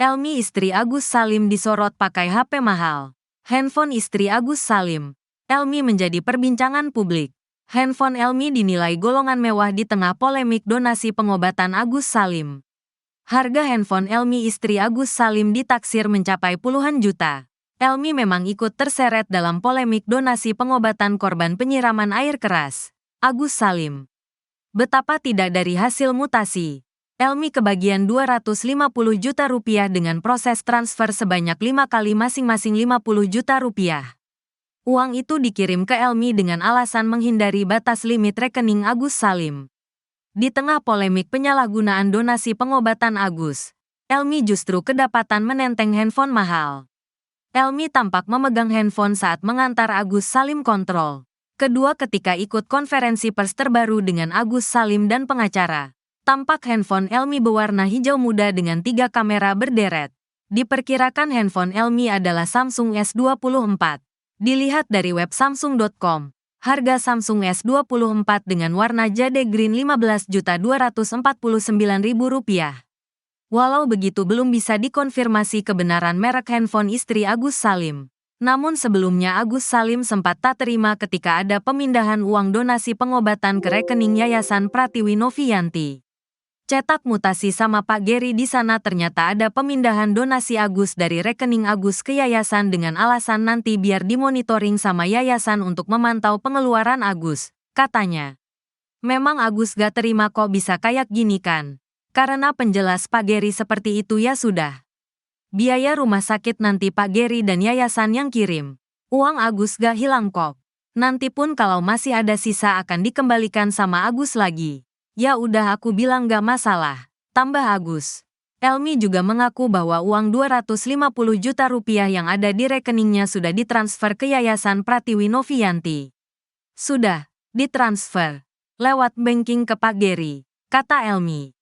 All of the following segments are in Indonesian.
Elmi istri Agus Salim disorot pakai HP mahal. Handphone istri Agus Salim, Elmi menjadi perbincangan publik. Handphone Elmi dinilai golongan mewah di tengah polemik donasi pengobatan Agus Salim. Harga handphone Elmi istri Agus Salim ditaksir mencapai puluhan juta. Elmi memang ikut terseret dalam polemik donasi pengobatan korban penyiraman air keras Agus Salim. Betapa tidak dari hasil mutasi. Elmi kebagian 250 juta rupiah dengan proses transfer sebanyak 5 kali masing-masing 50 juta rupiah. Uang itu dikirim ke Elmi dengan alasan menghindari batas limit rekening Agus Salim. Di tengah polemik penyalahgunaan donasi pengobatan Agus, Elmi justru kedapatan menenteng handphone mahal. Elmi tampak memegang handphone saat mengantar Agus Salim kontrol. Kedua ketika ikut konferensi pers terbaru dengan Agus Salim dan pengacara. Tampak handphone Elmi berwarna hijau muda dengan 3 kamera berderet. Diperkirakan handphone Elmi adalah Samsung S24. Dilihat dari web samsung.com, harga Samsung S24 dengan warna jade green Rp15.249.000. Walau begitu belum bisa dikonfirmasi kebenaran merek handphone istri Agus Salim. Namun sebelumnya Agus Salim sempat tak terima ketika ada pemindahan uang donasi pengobatan ke rekening Yayasan Pratiwi Novianti. Cetak mutasi sama Pak Geri di sana ternyata ada pemindahan donasi Agus dari rekening Agus ke yayasan dengan alasan nanti biar dimonitoring sama yayasan untuk memantau pengeluaran Agus, katanya. Memang Agus gak terima kok bisa kayak gini kan. Karena penjelas Pak Geri seperti itu ya sudah. Biaya rumah sakit nanti Pak Geri dan yayasan yang kirim. Uang Agus gak hilang kok. Nanti pun kalau masih ada sisa akan dikembalikan sama Agus lagi. Ya udah aku bilang gak masalah, tambah Agus. Elmi juga mengaku bahwa uang 250 juta rupiah yang ada di rekeningnya sudah ditransfer ke Yayasan Pratiwi Novianti. Sudah, ditransfer. Lewat banking ke Pak Geri, kata Elmi.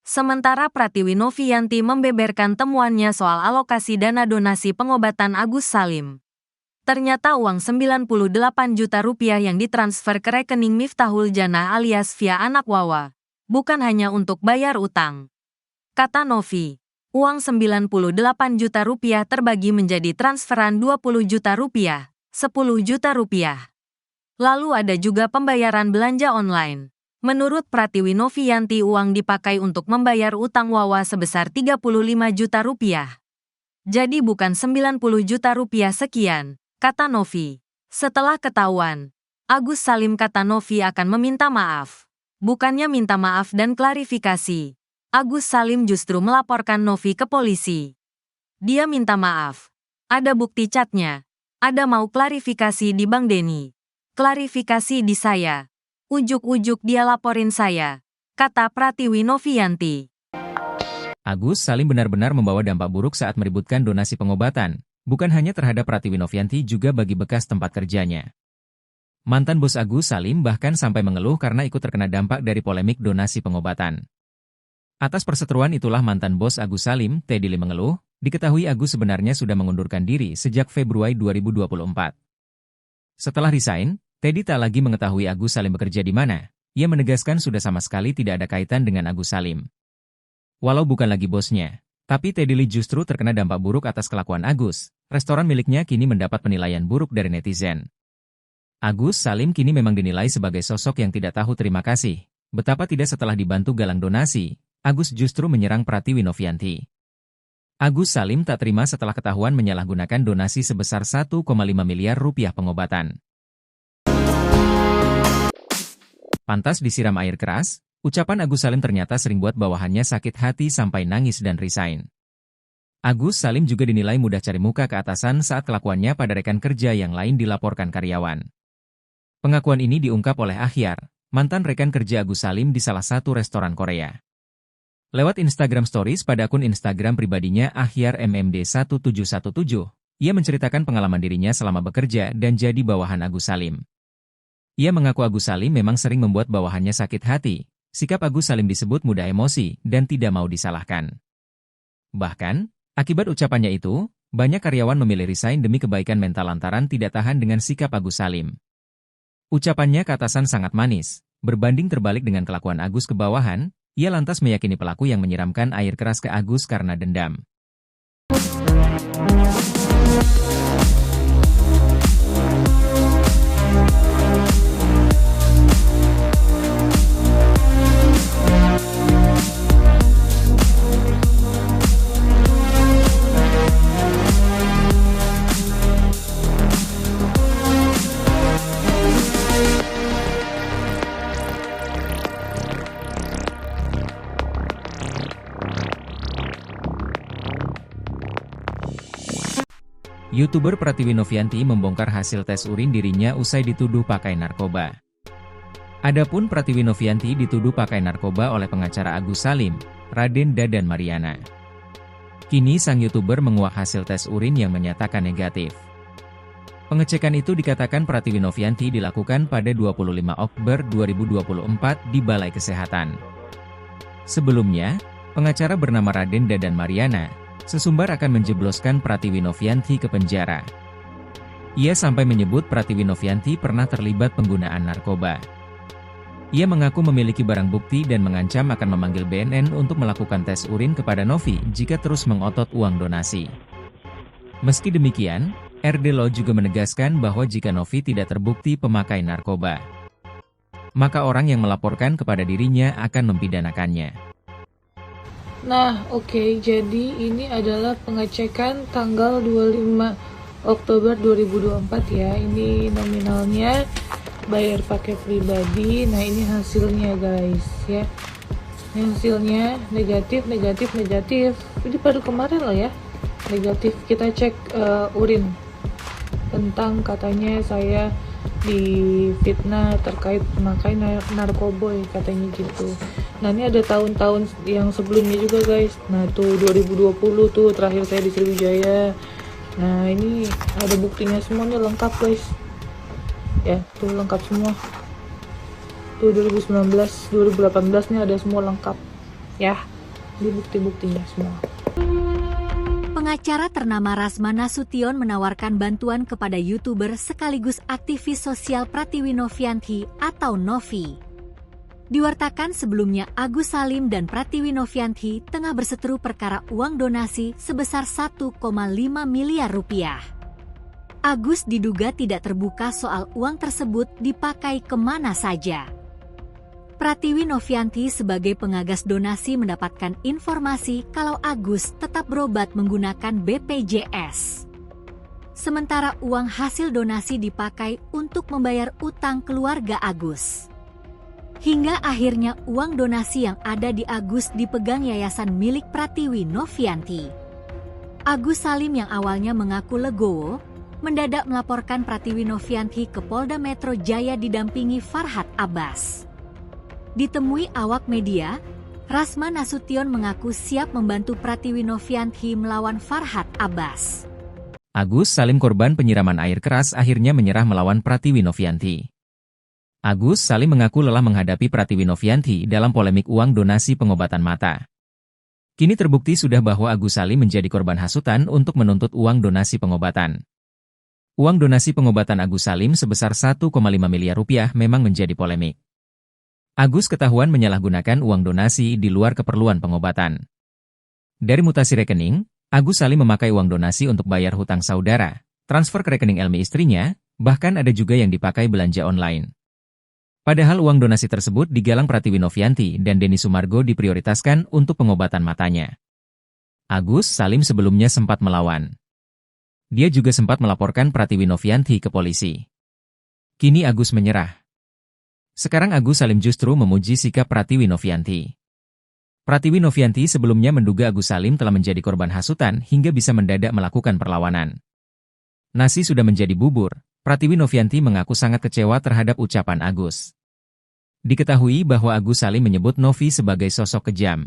Sementara Pratiwi Novianti membeberkan temuannya soal alokasi dana donasi pengobatan Agus Salim. Ternyata uang 98 juta rupiah yang ditransfer ke rekening Miftahul Jannah alias via anak Wawa, bukan hanya untuk bayar utang. Kata Novi, uang 98 juta rupiah terbagi menjadi transferan 20 juta rupiah, 10 juta rupiah. Lalu ada juga pembayaran belanja online. Menurut Pratiwi Novianti uang dipakai untuk membayar utang Wawa sebesar 35 juta rupiah. Jadi bukan 90 juta rupiah sekian. Kata Novi. Setelah ketahuan, Agus Salim kata Novi akan meminta maaf. Bukannya minta maaf dan klarifikasi. Agus Salim justru melaporkan Novi ke polisi. Dia minta maaf. Ada bukti chatnya. Ada mau klarifikasi di Bang Denny. Klarifikasi di saya. Ujuk-ujuk dia laporin saya. Kata Pratiwi Novianti. Agus Salim benar-benar membawa dampak buruk saat meributkan donasi pengobatan. Bukan hanya terhadap Pratiwi Novianti juga bagi bekas tempat kerjanya. Mantan bos Agus Salim bahkan sampai mengeluh karena ikut terkena dampak dari polemik donasi pengobatan. Atas perseteruan itulah mantan bos Agus Salim, Teddy Lee mengeluh, diketahui Agus sebenarnya sudah mengundurkan diri sejak Februari 2024. Setelah resign, Teddy tak lagi mengetahui Agus Salim bekerja di mana. Ia menegaskan sudah sama sekali tidak ada kaitan dengan Agus Salim. Walau bukan lagi bosnya, tapi Teddy Lee justru terkena dampak buruk atas kelakuan Agus. Restoran miliknya kini mendapat penilaian buruk dari netizen. Agus Salim kini memang dinilai sebagai sosok yang tidak tahu terima kasih. Betapa tidak setelah dibantu galang donasi, Agus justru menyerang Pratiwi Novianti. Agus Salim tak terima setelah ketahuan menyalahgunakan donasi sebesar 1,5 miliar rupiah pengobatan. Pantas disiram air keras? Ucapan Agus Salim ternyata sering buat bawahannya sakit hati sampai nangis dan resign. Agus Salim juga dinilai mudah cari muka ke atasan saat kelakuannya pada rekan kerja yang lain dilaporkan karyawan. Pengakuan ini diungkap oleh Akhyar, mantan rekan kerja Agus Salim di salah satu restoran Korea. Lewat Instagram Stories pada akun Instagram pribadinya Akhyar MMD1717, ia menceritakan pengalaman dirinya selama bekerja dan jadi bawahan Agus Salim. Ia mengaku Agus Salim memang sering membuat bawahannya sakit hati. Sikap Agus Salim disebut mudah emosi dan tidak mau disalahkan. Bahkan, akibat ucapannya itu, banyak karyawan memilih resign demi kebaikan mental lantaran tidak tahan dengan sikap Agus Salim. Ucapannya ke atasan sangat manis, berbanding terbalik dengan kelakuan Agus ke bawahan, ia lantas meyakini pelaku yang menyiramkan air keras ke Agus karena dendam. YouTuber Pratiwi Novianti membongkar hasil tes urin dirinya usai dituduh pakai narkoba. Adapun Pratiwi Novianti dituduh pakai narkoba oleh pengacara Agus Salim, Raden Dadan Mariana. Kini sang YouTuber menguak hasil tes urin yang menyatakan negatif. Pengecekan itu dikatakan Pratiwi Novianti dilakukan pada 25 Oktober 2024 di Balai Kesehatan. Sebelumnya, pengacara bernama Raden Dadan Mariana sesumbar akan menjebloskan Pratiwi Novianti ke penjara. Ia sampai menyebut Pratiwi Novianti pernah terlibat penggunaan narkoba. Ia mengaku memiliki barang bukti dan mengancam akan memanggil BNN untuk melakukan tes urin kepada Novi jika terus mengotot uang donasi. Meski demikian, RD Lo juga menegaskan bahwa jika Novi tidak terbukti pemakai narkoba, maka orang yang melaporkan kepada dirinya akan mempidanakannya. Nah, oke, jadi ini adalah pengecekan tanggal 25 Oktober 2024 ya. Ini nominalnya bayar pakai pribadi. Nah, ini hasilnya guys ya. Ini hasilnya negatif. Ini baru kemarin loh ya. Negatif. Kita cek urin. Tentang katanya saya difitnah terkait memakai narkoboy katanya gitu. Nah, ini ada tahun-tahun yang sebelumnya juga guys. Nah, tuh 2020 tuh terakhir saya di Sriwijaya. Nah, ini ada buktinya semuanya lengkap guys. Ya, tuh lengkap semua. Tuh 2019, 2018 nih ada semua lengkap. Ya, ini bukti-buktinya semua. Pengacara ternama Rasma Nasution menawarkan bantuan kepada YouTuber sekaligus aktivis sosial Pratiwi Novianti atau Novi. Diwartakan sebelumnya Agus Salim dan Pratiwi Novianti tengah berseteru perkara uang donasi sebesar 1,5 miliar rupiah. Agus diduga tidak terbuka soal uang tersebut dipakai kemana saja. Pratiwi Novianti sebagai pengagas donasi mendapatkan informasi kalau Agus tetap berobat menggunakan BPJS. Sementara uang hasil donasi dipakai untuk membayar utang keluarga Agus. Hingga akhirnya uang donasi yang ada di Agus dipegang yayasan milik Pratiwi Novianti. Agus Salim yang awalnya mengaku legowo, mendadak melaporkan Pratiwi Novianti ke Polda Metro Jaya didampingi Farhad Abbas. Ditemui awak media, Rasma Nasution mengaku siap membantu Pratiwi Novianti melawan Farhad Abbas. Agus Salim korban penyiraman air keras akhirnya menyerah melawan Pratiwi Novianti. Agus Salim mengaku lelah menghadapi Pratiwi Novianti dalam polemik uang donasi pengobatan mata. Kini terbukti sudah bahwa Agus Salim menjadi korban hasutan untuk menuntut uang donasi pengobatan. Uang donasi pengobatan Agus Salim sebesar 1,5 miliar rupiah memang menjadi polemik. Agus ketahuan menyalahgunakan uang donasi di luar keperluan pengobatan. Dari mutasi rekening, Agus Salim memakai uang donasi untuk bayar hutang saudara, transfer ke rekening Elmi istrinya, bahkan ada juga yang dipakai belanja online. Padahal uang donasi tersebut digalang Pratiwi Novianti dan Denny Sumargo diprioritaskan untuk pengobatan matanya. Agus Salim sebelumnya sempat melawan. Dia juga sempat melaporkan Pratiwi Novianti ke polisi. Kini Agus menyerah. Sekarang Agus Salim justru memuji sikap Pratiwi Novianti. Pratiwi Novianti sebelumnya menduga Agus Salim telah menjadi korban hasutan hingga bisa mendadak melakukan perlawanan. Nasi sudah menjadi bubur, Pratiwi Novianti mengaku sangat kecewa terhadap ucapan Agus. Diketahui bahwa Agus Salim menyebut Novi sebagai sosok kejam.